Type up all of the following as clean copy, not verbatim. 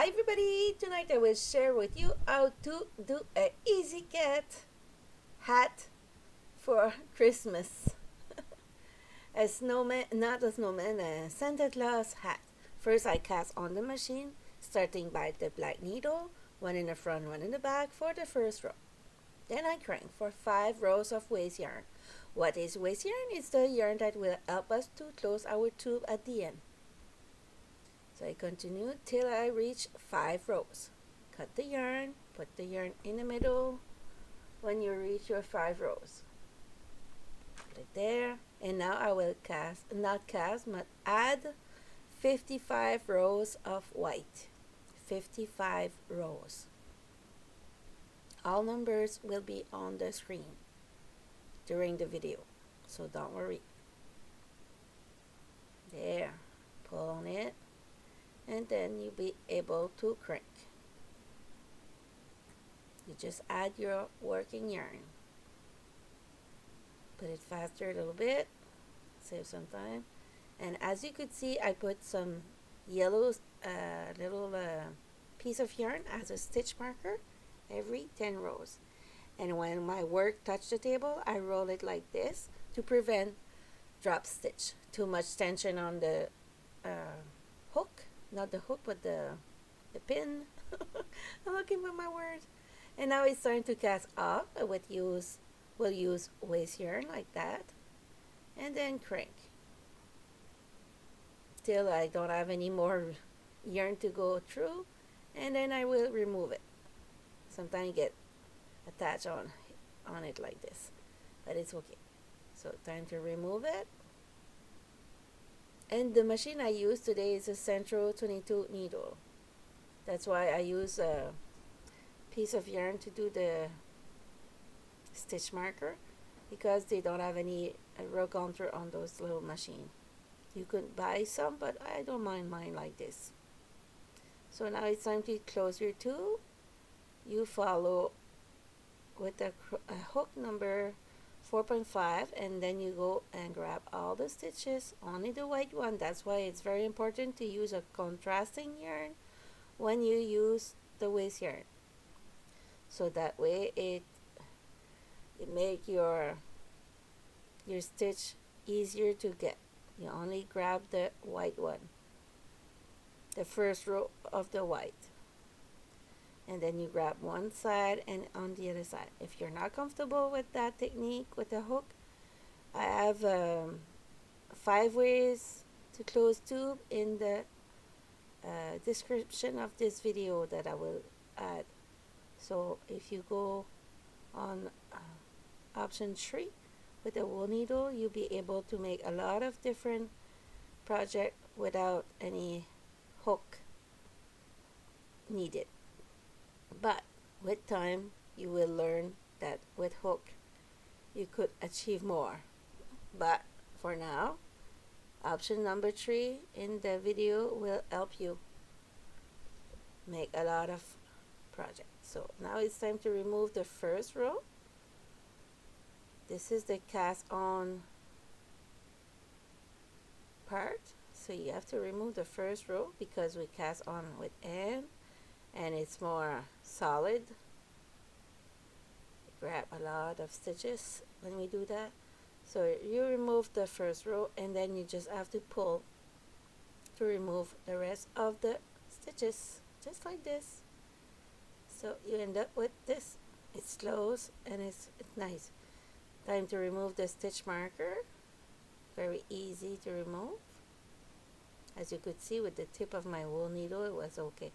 Hi everybody! Tonight I will share with you how to do a easy cat hat for Christmas. A snowman, not a snowman, a Santa Claus hat. First I cast on the machine, starting by the black needle, one in the front, one in the back for the first row. Then I crank for 5 rows of waste yarn. What is waste yarn? It's the yarn that will help us to close our tube at the end. So I continue till I reach 5 rows. Cut the yarn, put the yarn in the middle when you reach your 5 rows. Put it there, and now I will but add 55 rows of white. 55 rows. All numbers will be on the screen during the video, so don't worry. There, pull on it, and then you'll be able to crank. You just add your working yarn. Put it faster a little bit, save some time. And as you could see, I put some yellow little piece of yarn as a stitch marker every 10 rows. And when my work touched the table, I roll it like this to prevent drop stitch. Too much tension on the hook. Not the hook, but the pin. I'm looking for my word. And now it's time to cast off. We'll use waste yarn like that. And then crank. Till I don't have any more yarn to go through. And then I will remove it. Sometimes you get attached on it like this. But it's okay. So time to remove it. And the machine I use today is a Centro 22 needle. That's why I use a piece of yarn to do the stitch marker, because they don't have any row counter on those little machines. You could buy some, but I don't mind mine like this. So now it's time to close your tube. You follow with a hook number 4.5, and then you go and grab all the stitches, only the white one. That's why it's very important to use a contrasting yarn when you use the waste yarn, so that way it make your stitch easier to get. You only grab the white one, the first row of the white, and then you grab one side and on the other side. If you're not comfortable with that technique with the hook, I have 5 ways to close tube in the description of this video that I will add. So if you go on option 3 with a wool needle, you'll be able to make a lot of different projects without any hook needed. But with time, you will learn that with hook, you could achieve more. But for now, option number 3 in the video will help you make a lot of projects. So now it's time to remove the first row. This is the cast on part. So you have to remove the first row because we cast on with hand, and it's more solid. Grab a lot of stitches when we do that. So you remove the first row, and then you just have to pull to remove the rest of the stitches, just like this. So you end up with this. It's close and it's nice. Time to remove the stitch marker. Very easy to remove. As you could see with the tip of my wool needle, it was okay.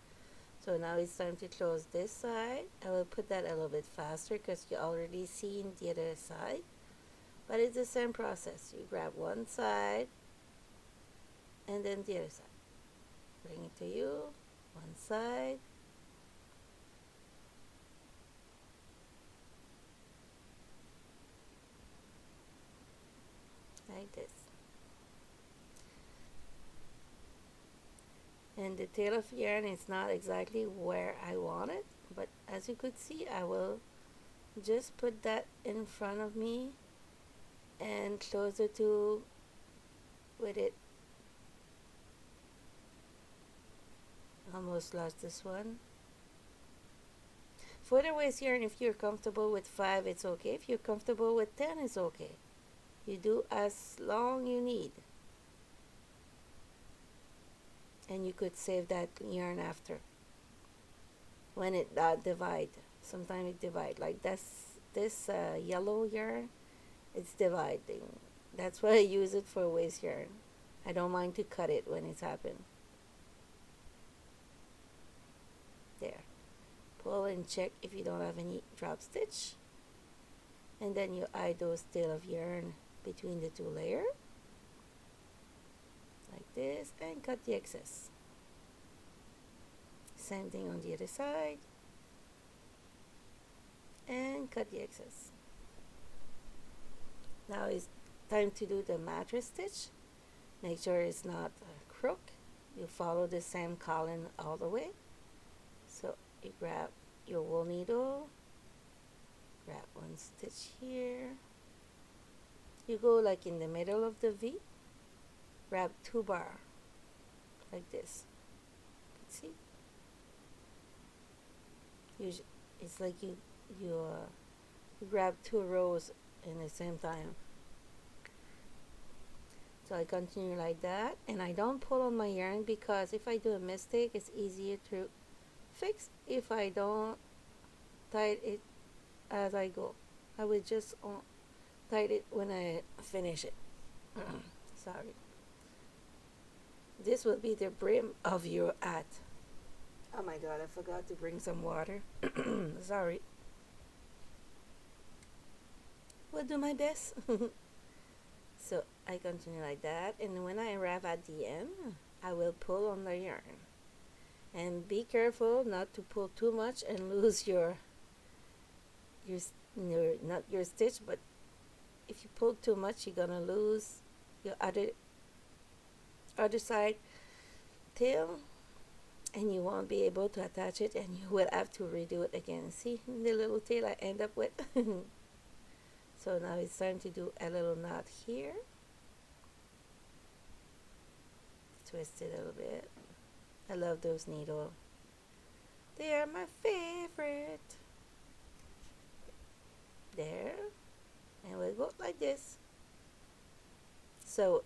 So now it's time to close this side. I will put that a little bit faster because you already seen the other side. But it's the same process. You grab one side and then the other side. Bring it to you. One side. Like this. And the tail of yarn is not exactly where I want it, but as you could see, I will just put that in front of me and close the tube with it Almost lost this one. For the waist yarn, if you're comfortable with 5, it's okay. If you're comfortable with 10, it's okay. You do as long you need. And you could save that yarn after. When it divide. Sometimes it divide. Like this yellow yarn, it's dividing. That's why I use it for waist yarn. I don't mind to cut it when it's happened. There. Pull and check if you don't have any drop stitch. And then you add those tail of yarn between the 2 layers. Like this. And cut the excess. Same thing on the other side. And cut the excess. Now it's time to do the mattress stitch. Make sure it's not a crook. You follow the same column all the way. So you grab your wool needle, grab one stitch here. You go like in the middle of the V, grab 2 bar, like this. See? It's like you grab 2 rows in the same time. So I continue like that, and I don't pull on my yarn because if I do a mistake, it's easier to fix if I don't tie it as I go. I will just tie it when I finish it. Sorry. This will be the brim of your hat. Oh my god, I forgot to bring some water. Sorry. Will do my best. So I continue like that, and when I arrive at the end, I will pull on the yarn. And be careful not to pull too much and lose your not your stitch, but if you pull too much, you're gonna lose your other side tail, and you won't be able to attach it, and you will have to redo it again. See the little tail I end up with. So now it's time to do a little knot here. Twist it a little bit. I love those needles. They are my favorite. There. And we'll go like this. So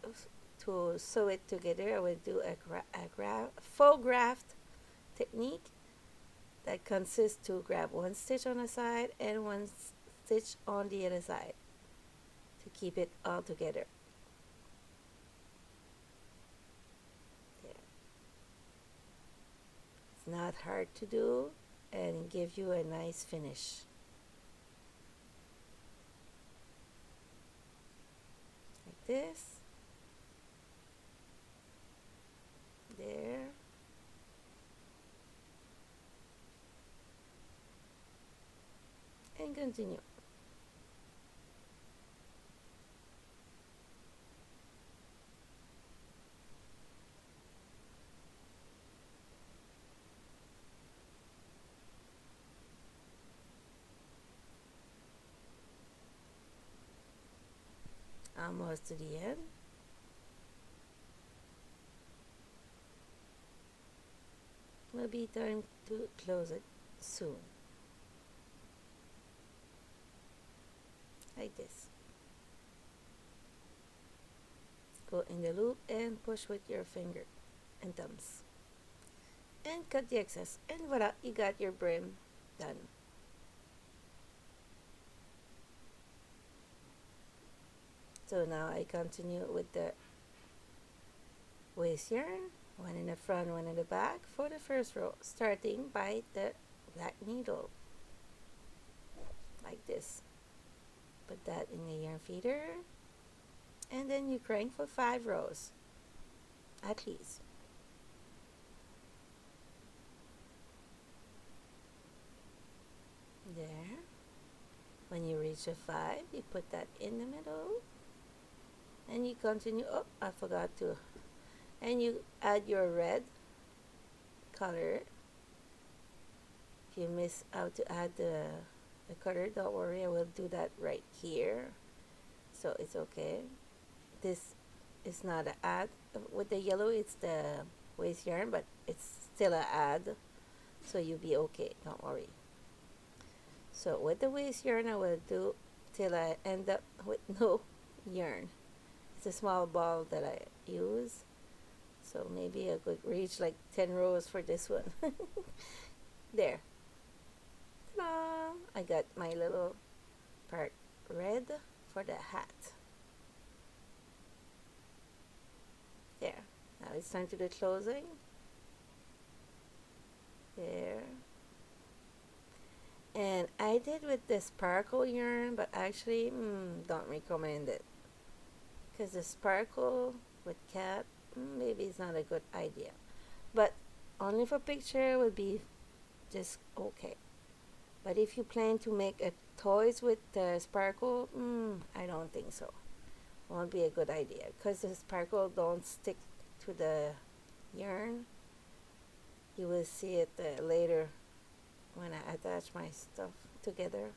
to sew it together, I will do a faux graft technique that consists to grab 1 stitch on the side and 1 stitch on the other side to keep it all together. There. It's not hard to do and give you a nice finish. Like this. There. And continue. Almost to the end. Will be time to close it soon. Like this. Go in the loop and push with your finger and thumbs. And cut the excess. And voila, you got your brim done. So now I continue with the waist yarn, 1 in the front, 1 in the back for the first row, starting by the black needle, like this. Put that in the yarn feeder, and then you crank for 5 rows, at least. There. When you reach a 5, you put that in the middle, and you continue. Oh, I forgot to. And you add your red color. If you miss out to add the color, don't worry, I will do that right here. So it's okay. This is not an add. With the yellow, it's the waist yarn, but it's till I add, so you'll be okay, don't worry. So with the waste yarn I will do till I end up with no yarn. It's a small ball that I use, so maybe I could reach like 10 rows for this one. There. Ta-da! I got my little part red for the hat. There. Now it's time to do closing. There. And I did with the sparkle yarn, but actually don't recommend it, because the sparkle with cat maybe it's not a good idea, but only for picture would be just okay. But if you plan to make a toys with the sparkle, I don't think so. Won't be a good idea, because the sparkle don't stick to the yarn. You will see it later when I attach my stuff together.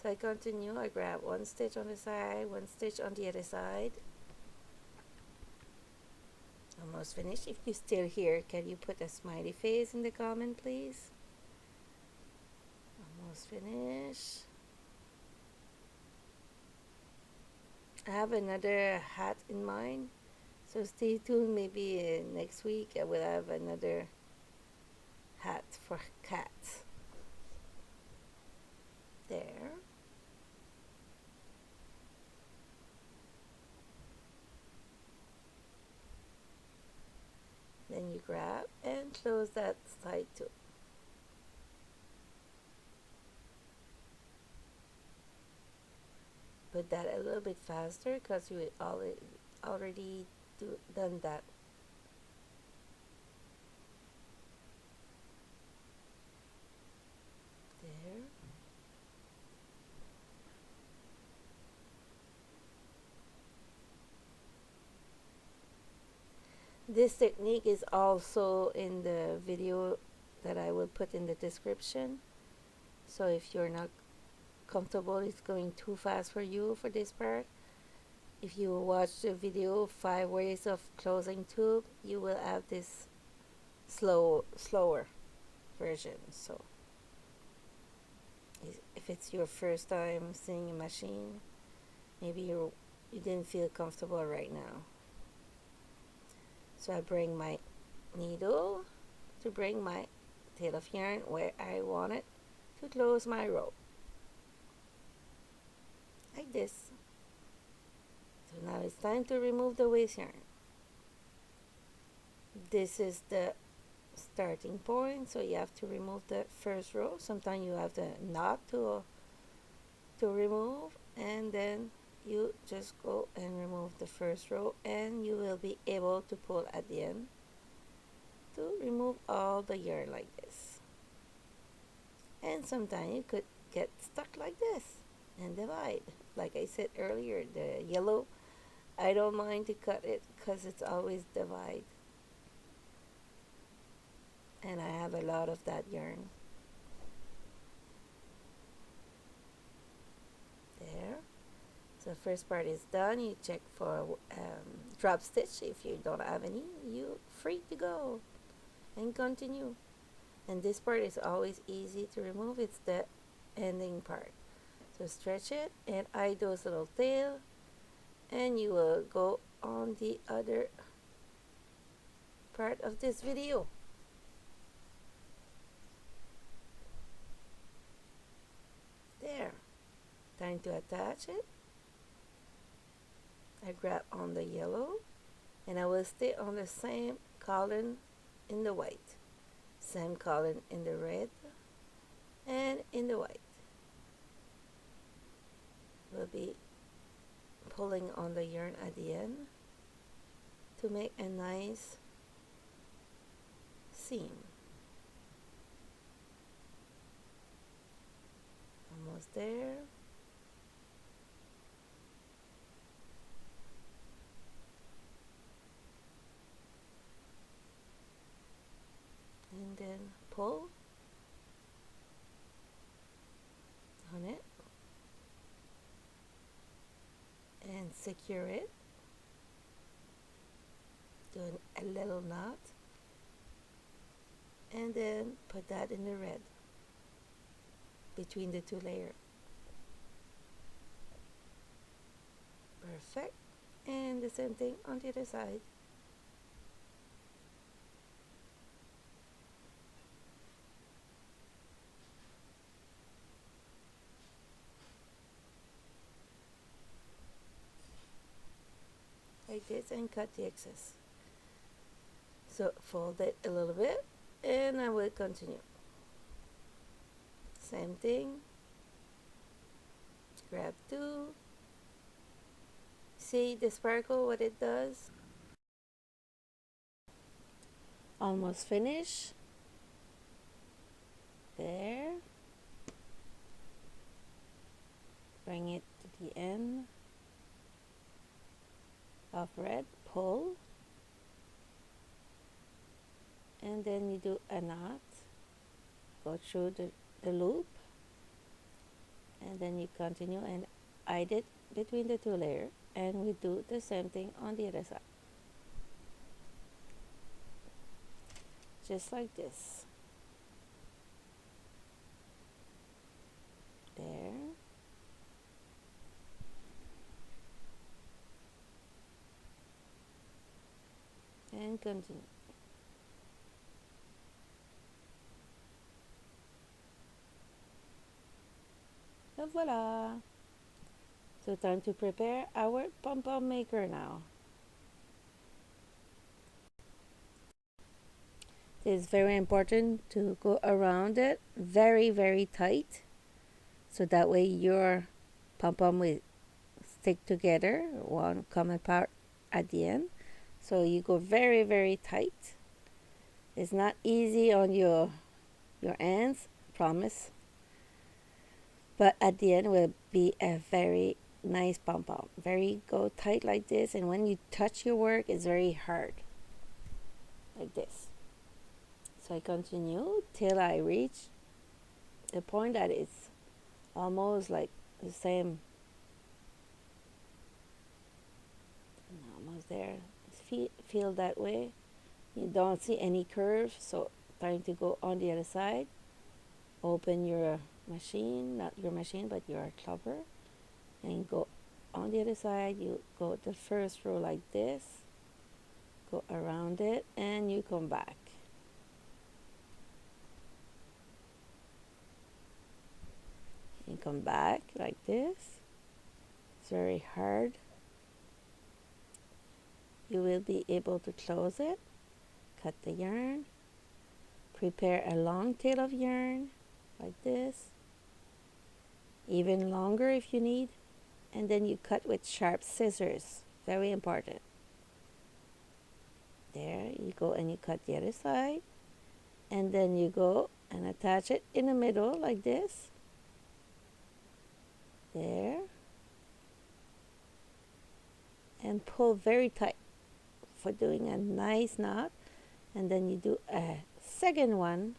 So I continue. I grab one stitch on the side, one stitch on the other side. Almost finished. If you're still here, can you put a smiley face in the comment, please? Almost finished. I have another hat in mind, so stay tuned. Maybe next week I will have another hat for cats. There. Then you grab and close that side too. Put that a little bit faster because you already done that. There. This technique is also in the video that I will put in the description. So if you're not comfortable, it's going too fast for you for this part, if you watch the video 5 ways of closing tube, you will have this slower version. So if it's your first time seeing a machine, maybe you didn't feel comfortable right now. So I bring my needle to bring my tail of yarn where I want it to close my row, like this. So now it's time to remove the waste yarn. This is the starting point, so you have to remove the first row. Sometimes you have the knot to remove, and then you just go and remove the first row, and you will be able to pull at the end to remove all the yarn like this. And sometimes you could get stuck like this and divide. Like I said earlier, the yellow, I don't mind to cut it because it's always divide, and I have a lot of that yarn. There. So the first part is done. You check for drop stitch. If you don't have any, you're free to go and continue. And this part is always easy to remove. It's the ending part. So stretch it and hide those little tail, and you will go on the other part of this video. There. Time to attach it. I grab on the yellow, and I will stay on the same column in the white, same column in the red, and in the white. We'll be pulling on the yarn at the end to make a nice seam. Almost there. And then pull on it and secure it. Do a little knot and then put that in the red between the two layers. Perfect. And the same thing on the other side. Like this, and cut the excess. So fold it a little bit, and I will continue. Same thing. Grab two. See the sparkle, what it does? Almost finished. There. Bring it to the end of red. Pull. And then you do a knot. Go through the loop. And then you continue and hide it between the two layers. And we do the same thing on the other side. Just like this. There. And continue. And voila! So time to prepare our pom-pom maker now. It is very important to go around it very, very tight, so that way your pom-pom will stick together, won't come apart at the end. So you go very, very tight. It's not easy on your hands, promise. But at the end will be a very nice pom-pom. Very go tight like this, and when you touch your work, it's very hard. Like this. So I continue till I reach the point that it's almost like the same. Almost there. Feel that way. You don't see any curve, so time to go on the other side. Open your machine, not your machine, but your clover, and go on the other side. You go the first row like this, go around it, and you come back. You come back like this. It's very hard. You will be able to close it. Cut the yarn. Prepare a long tail of yarn like this, even longer if you need, and then you cut with sharp scissors. Very important. There you go, and you cut the other side, and then you go and attach it in the middle like this. There, and pull very tight for doing a nice knot, and then you do a second one,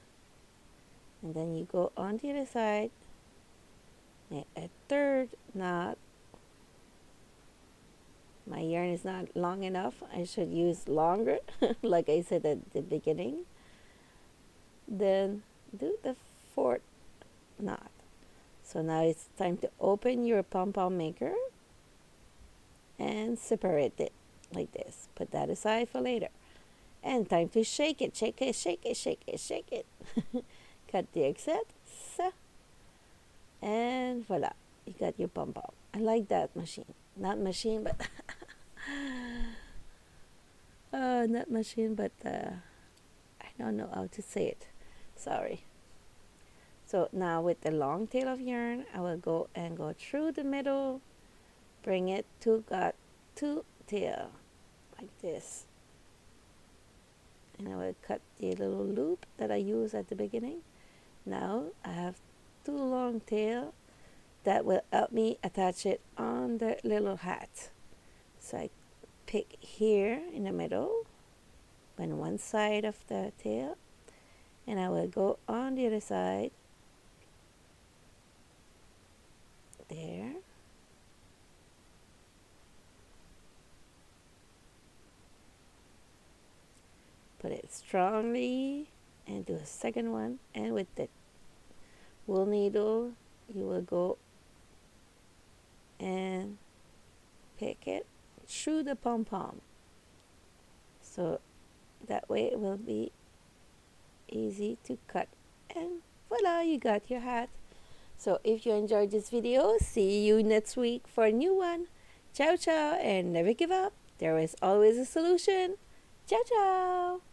and then you go on the other side, make a third knot. My yarn is not long enough. I should use longer, like I said at the beginning. Then do the fourth knot. So now it's time to open your pom-pom maker and separate it like this. Put that aside for later. And time to shake it, shake it, shake it, shake it, shake it. Cut the excess. And voila, you got your pom-pom. I like that machine. Not machine, but not machine, but I don't know how to say it. Sorry. So now with the long tail of yarn, I will go through the middle, bring it to got two tail like this. And I will cut the little loop that I used at the beginning. Now I have two long tail that will help me attach it on the little hat. So I pick here in the middle on one side of the tail, and I will go on the other side. There. Put it strongly and do a second one, and with the wool needle you will go and pick it through the pom-pom, so that way it will be easy to cut, and voila, you got your hat. So if you enjoyed this video, see you next week for a new one. Ciao ciao, and never give up, there is always a solution. Ciao ciao.